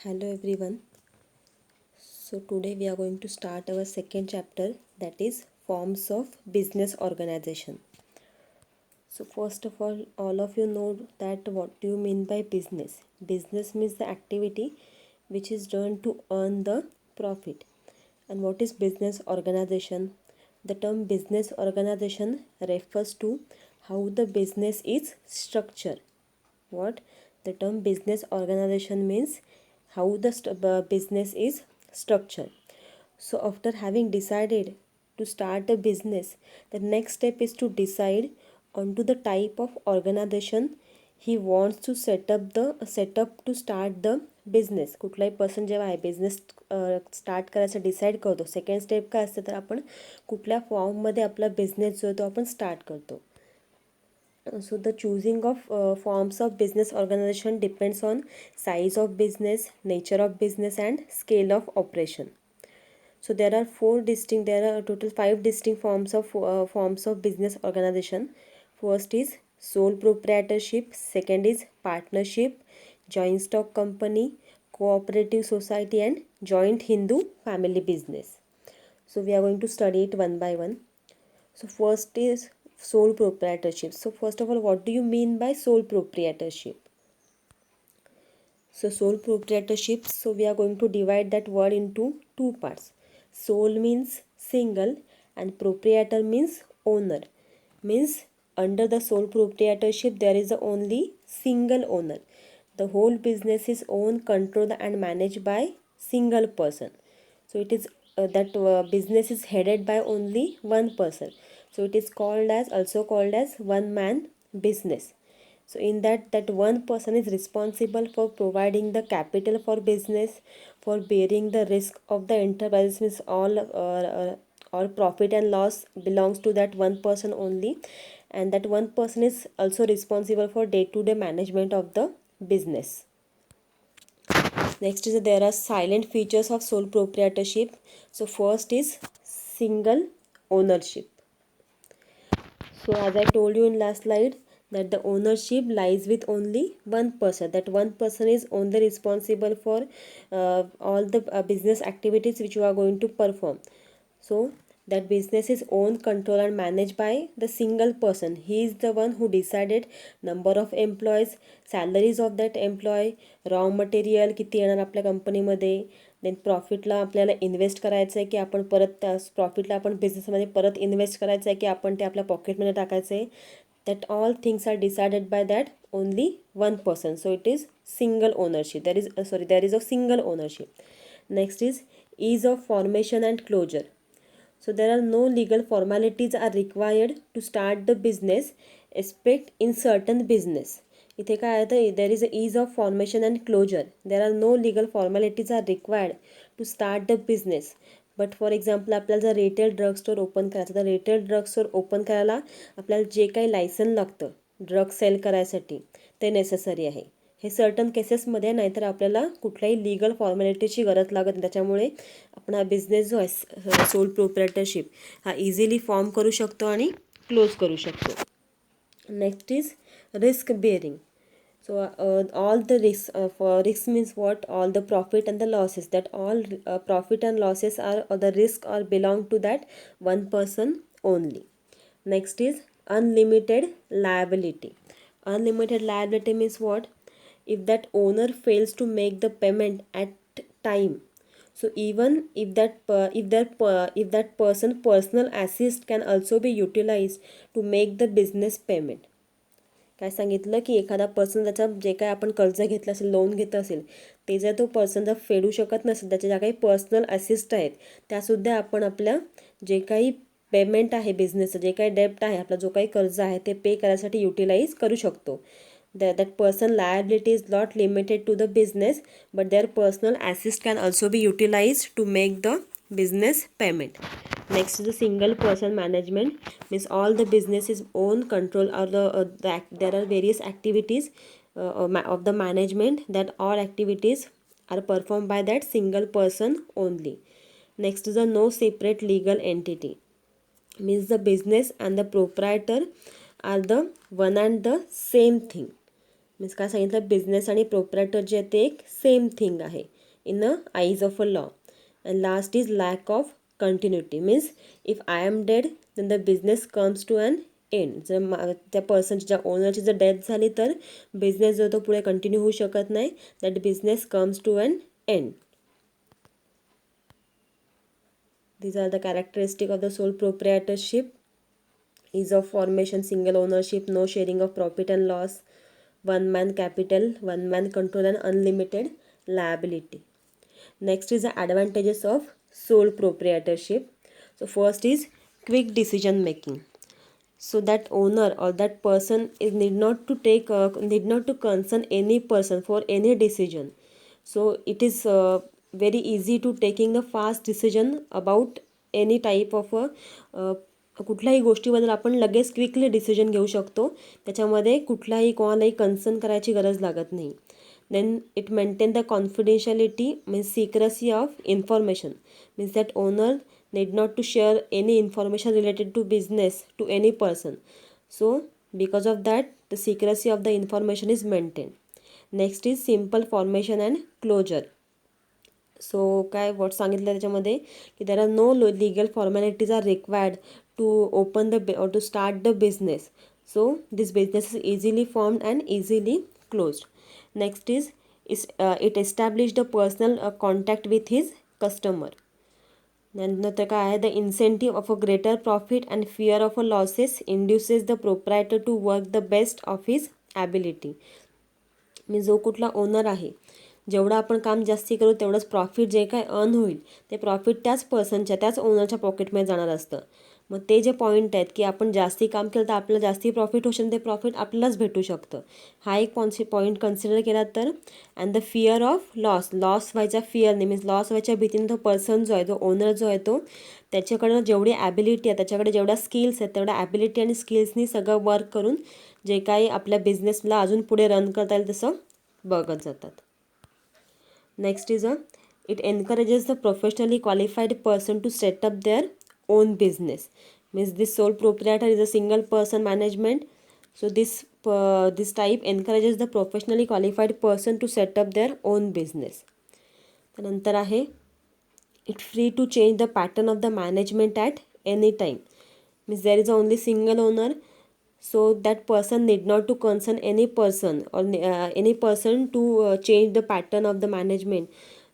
Hello everyone. So today we are going to start our second chapter, that is forms of business organization. So first of all of you know that what do you mean by business? Business means the activity which is done to earn the profit. And what is business organization? The term business organization refers to how the business is structured. What the term business organization means, how the business is structured. So after having decided to start a business, the next step is to decide onto the type of organization he wants to set up to start the business. कुठलाही person जेव्हा आहे business start करायचं decide करतो, second step काय असतं तर आपण कुठल्या फॉर्ममध्ये आपला बिझनेस जो आहे तो आपण स्टार्ट करतो. So the choosing of forms of business organization depends on size of business, nature of business and scale of operation. So there are total 5 distinct forms of business organization. First is sole proprietorship, second is partnership, joint stock company, cooperative society and joint Hindu family business. So we are going to study it one by one. So first is sole proprietorship. So first of all, what do you mean by sole proprietorship? So sole proprietorship, so we are going to divide that word into two parts. Sole means single and proprietor means owner. Means under the sole proprietorship there is only single owner. The whole business is owned, controlled and managed by single person. So it is that business is headed by only one person. So it is also called as one man business. So in that one person is responsible for providing the capital for business, for bearing the risk of the enterprise. Means all profit and loss belongs to that one person only, and that one person is also responsible for day-to-day management of the business. Next is there are silent features of sole proprietorship. So first is single ownership. So as I told you in last slide that the ownership lies with only one person. That one person is only responsible for all the business activities which you are going to perform. So that business is owned, controlled and managed by the single person. He is the one who decided number of employees, salaries of that employee, raw material किती येणार आपल्या कंपनीमध्ये, then प्रॉफिटला आपल्याला invest करायचं आहे की आपण परत त्या प्रॉफिटला आपण बिझनेसमध्ये परत इन्व्हेस्ट करायचं आहे की आपण ते आपल्या पॉकेटमध्ये टाकायचं आहे. That all things are decided by that only one person. So it is single ownership. There is a single ownership. Next is ease of formation and closure. So there are no legal formalities are required to start the business except in certain business. इथे काय आहे तर there is a ease of formation and closure. There are no legal formalities are required to start the business. But for example आपल्याला जर retail drug store open करायचं तर retail drug store open करायला आपल्याला जे काही लायसन लागतं drug cell करायसाठी ते नेसेसरी आहे. हे सर्टन केसेसमध्ये नाहीतर आपल्याला कुठल्याही लीगल फॉर्मॅलिटीची गरज लागत नाही. त्याच्यामुळे आपण हा बिझनेस जो आहे सोल प्रोप्रायटरशिप हा इझिली फॉर्म करू शकतो आणि क्लोज करू शकतो. Next is risk bearing. So all the risks for risks means what? All the profit and the losses. That all profit and losses are or the risk are belong to that one person only. Next is unlimited liability. Unlimited liability means what? If that owner fails to make the payment at time. So even if that person personal assist can also be utilized to make the business payment. काय सांगितलं की एखादा person त्याचं जे काय आपण कर्ज घेतलं असेल लोन घेतलं असेल ते जर तो पर्सन जर फेडू शकत नसेल त्याच्या ज्या काही पर्सनल असिस्ट आहेत त्यासुद्धा आपण आपल्या जे काही पेमेंट आहे बिझनेसचं जे काही डेप्ट आहे आपला जो काही कर्ज आहे ते पे करायसाठी युटिलाइज करू शकतो. that person liability is not limited to the business but their personal assist can also be utilized to make the business payment. Next is the single person management. Means all the business is own control or there are various activities of the management that all activities are performed by that single person only. Next is the no separate legal entity. Means the business and the proprietor are the one and the same thing. Means काय सांगितलं, business आणि proprietor जे ते एक same thing आहे in the eyes of a law. And last is lack of continuity. Means if I am dead then the business comes to an end. जर त्या पर्सनची, ज्या ओनरची जर डेथ झाली तर बिझनेस जो तो पुढे कंटिन्यू होऊ शकत नाही. That business comes to an end. These are the characteristics of the sole proprietorship. Ease of formation, single ownership, no sharing of profit and loss, one man capital, one man control, and unlimited liability. Next is the advantages of sole proprietorship. So first is quick decision making. So that owner or that person is need not to concern any person for any decision. So it is very easy to taking the fast decision about any type of कुठल्याही गोष्टीबद्दल आपण लगेच quickly decision घेऊ शकतो. त्याच्यामध्ये कुठलाही कोणालाही concern करायची गरज लागत नाही. Then it maintain the confidentiality means secrecy of information. Means that owner need not to share any information related to business to any person. So because of that the secrecy of the information is maintained. Next is simple formation and closure. So काय what सांगितलं त्याच्यामध्ये की there are no legal formalities are required to open the or to start the business. So this business is easily formed and easily closed. Next is it established a personal contact with his customer. नंतर काय आहे, the incentive of a greater profit and fear of a losses induces the proprietor to work the best of his ability. मी जो कुठला owner आहे, जेवढं आपण काम जास्ती करू तेवढंच प्रॉफिट जे काय अर्न होईल ते प्रॉफिट त्याच पर्सनच्या, त्याच ओनरच्या पॉकेटमध्ये जाणार असतं. मग ते जे पॉईंट आहेत की आपण जास्ती काम केलं तर आपल्याला जास्ती प्रॉफिट होऊ शकतं, ते प्रॉफिट आपल्यालाच भेटू शकतं. हा एक पॉईंट कन्सिडर केला तर. And the fear of loss व्हायचा फिअरने मीन्स लॉस व्हायच्या भीतीने तो पर्सन जो आहे, तो ओनर जो आहे तो त्याच्याकडं जेवढी ॲबिलिटी आहे, त्याच्याकडे जेवढ्या स्किल्स आहेत तेवढ्या ॲबिलिटी आणि स्किल्सनी सगळं वर्क करून जे काही आपल्या बिझनेसला अजून पुढे रन करता येईल तसं बघत जातात. Next is it encourages the professionally qualified person to set up their own business. Means this sole proprietor is a single person management. So this type encourages the professionally qualified person to set up their own business. त्यानंतर आहे it free to change the pattern of the management at any time. Means there is only single owner, so that person need not to concern any person or any person to change the pattern of the management.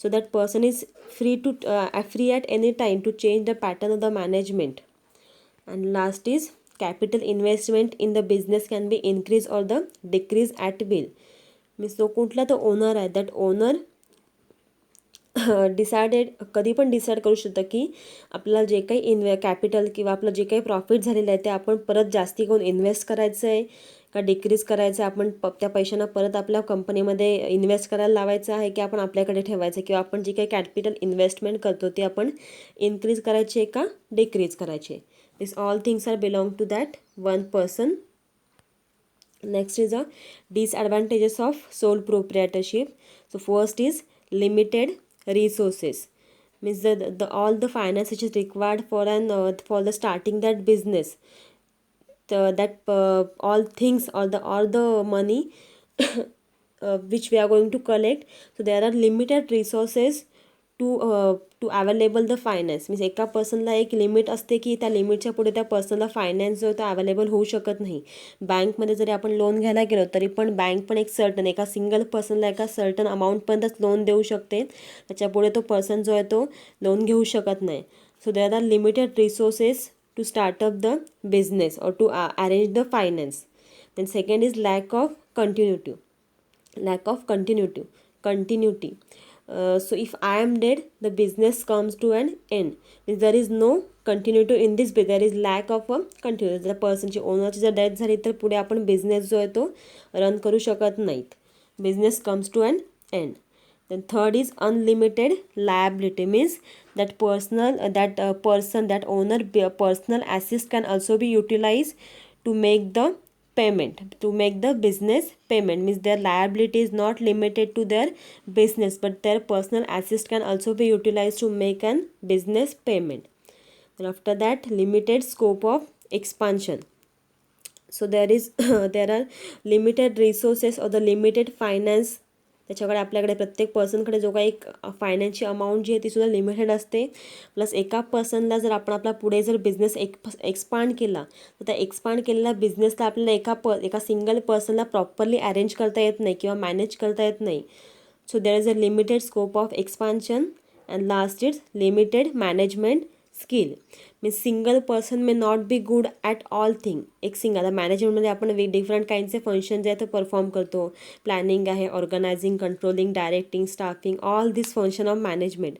So that person is free at any time to change the pattern of the management. And last is capital investment in the business can be increased or the decrease at will. Means तो कुठला तो owner आहे, that owner कधी पण decide करू शकतं की आपल्याला जे काही कॅपिटल किंवा आपलं जे काही प्रॉफिट झालेलं आहे ते आपण परत जास्ती करून इन्व्हेस्ट करायचं आहे का डिक्रीज करायचं आहे, आपण त्या पैशांना परत आपल्या कंपनीमध्ये इन्व्हेस्ट करायला लावायचं आहे की आपण आपल्याकडे ठेवायचं, किंवा आपण जे काही कॅपिटल इन्व्हेस्टमेंट करतो ते आपण इन्क्रीज करायचे आहे का डिक्रीज करायचे. This all things are belong to that one person. Next is disadvantages of sole proprietorship. So first is limited resources. Means all the finance which is required for the starting that business, all things, all the money which we are going to collect, so there are limited resources to available the finance. Means एका पर्सनला एक limit असते की त्या लिमिटच्या पुढे त्या पर्सनला finance जो तो available होऊ शकत नाही. बँकमध्ये जरी आपण लोन घ्यायला गेलो तरी पण बँक पण एक सर्टन एका सिंगल पर्सनला एका सर्टन अमाऊंटपर्यंतच लोन देऊ शकते, त्याच्या पुढे तो पर्सन जो आहे तो लोन घेऊ शकत नाही. So there are limited resources to startup the business और to arrange the finance. Then second is lack of continuity. So if I am dead, the business comes to an end. Means there is no continuity in this, there is lack of a continuity. जर पर्सनची ओनरची जर death झाली तर पुढे आपण business जो आहे तो run करू शकत नाहीत. Business comes to an end. Then third is unlimited liability. Means that owner personal assets can also be utilized to make the business payment. Means their liability is not limited to their business, but their personal assets can also be utilized to make an business payment. And after that, limited scope of expansion. So there are limited resources or the limited finance. त्याच्याकडे आपल्याकडे प्रत्येक पर्सनकडे जो काही एक फायनान्सची amount जी आहे ती सुद्धा limited असते. प्लस एका पर्सनला जर आपण आपला पुढे जर बिझनेस एक्सपांड केला तर त्या एक्सपांड केलेल्या बिझनेसला आपल्याला एका सिंगल पर्सनला प्रॉपरली अरेंज करता येत नाही किंवा मॅनेज करता येत नाही. So there is a limited scope of expansion and last is limited management skill. Means single person may not be good at all thing. एक सिंगल मॅनेजमेंटमध्ये आपण डिफरंट काइंडचे फंक्शन जे आहेत ते परफॉर्म करतो. प्लॅनिंग आहे, organising, controlling, directing, staffing, all this function of management.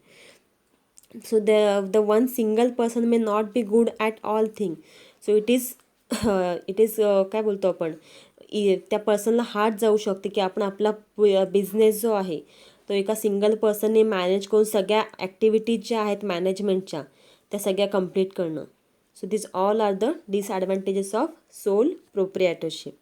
So the one single person may not be good at all thing. So it is काय बोलतो आपण, त्या पर्सनला हार्ड जाऊ शकते की आपण आपला बिझनेस जो आहे तो एका सिंगल पर्सनने मॅनेज करून सगळ्या ॲक्टिव्हिटीज ज्या आहेत मॅनेजमेंटच्या त्या सगळ्या कंप्लीट करणं. So this all are the disadvantages of sole प्रोप्रिएटरशिप.